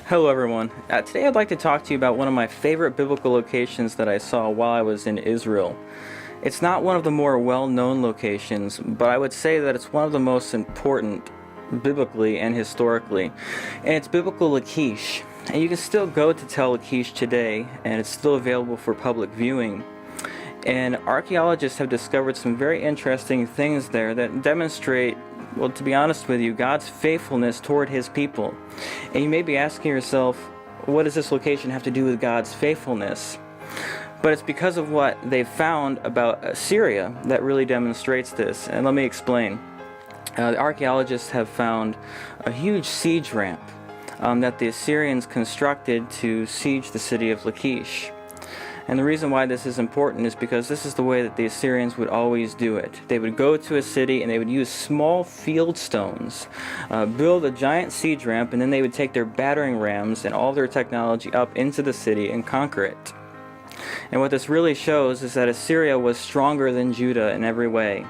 Hello everyone. Today I'd like to talk to you about one of my favorite biblical locations that I saw while I was in Israel. It's not one of the more well-known locations, but I would say that it's one of the most important biblically and historically. And it's biblical Lachish. And you can still go to Tel Lachish today, and it's still available for public viewing. And archaeologists have discovered some very interesting things there that demonstrate, well, to be honest with you, God's faithfulness toward His people. And you may be asking yourself, what does this location have to do with God's faithfulness? But it's because of what they found about Assyria that really demonstrates this. And let me explain. The archaeologists have found a huge siege ramp that the Assyrians constructed to siege the city of Lachish. And the reason why this is important is because this is the way that the Assyrians would always do it. They would go to a city and they would use small field stones, build a giant siege ramp, and then they would take their battering rams and all their technology up into the city and conquer it. And what this really shows is that Assyria was stronger than Judah in every way.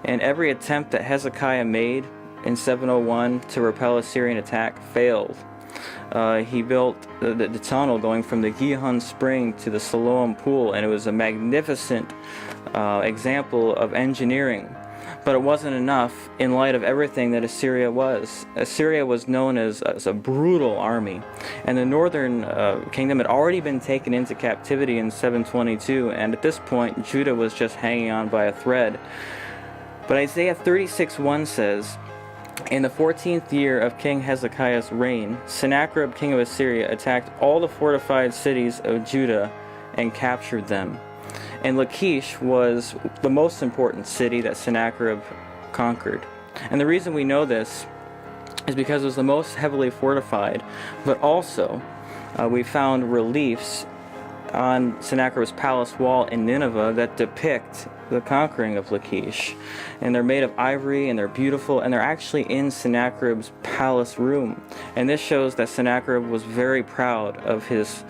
And every attempt that Hezekiah made in 701 to repel Assyrian attack failed. He built the tunnel going from the Gihon Spring to the Siloam Pool, and it was a magnificent example of engineering. But it wasn't enough in light of everything that Assyria was. Assyria was known as a brutal army, and the northern kingdom had already been taken into captivity in 722, and at this point Judah was just hanging on by a thread. But Isaiah 36:1 says, "In the 14th year of King Hezekiah's reign, Sennacherib king of Assyria attacked all the fortified cities of Judah and captured them." And Lachish was the most important city that Sennacherib conquered. And the reason we know this is because it was the most heavily fortified, but also we found reliefs on Sennacherib's palace wall in Nineveh that depict the conquering of Lachish. And they're made of ivory, and they're beautiful, and they're actually in Sennacherib's palace room. And this shows that Sennacherib was very proud of his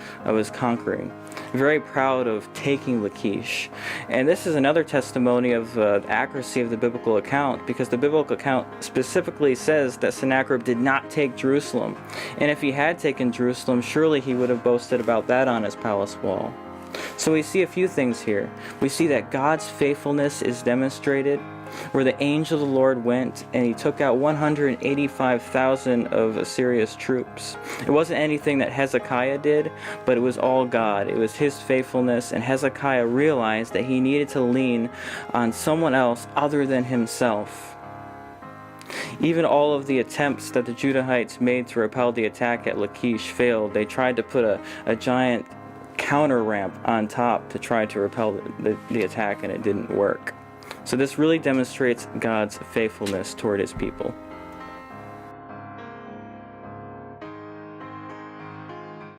conquering, very proud of taking Lachish. And this is another testimony of the accuracy of the biblical account, because the biblical account specifically says that Sennacherib did not take Jerusalem. And if he had taken Jerusalem, surely he would have boasted about that on his palace wall. So we see a few things here. We see that God's faithfulness is demonstrated, where the angel of the Lord went and he took out 185,000 of Assyria's troops. It wasn't anything that Hezekiah did, but it was all God. It was his faithfulness, and Hezekiah realized that he needed to lean on someone else other than himself. Even all of the attempts that the Judahites made to repel the attack at Lachish failed. They tried to put a giant counter ramp on top to try to repel the attack, and it didn't work. So this really demonstrates God's faithfulness toward His people.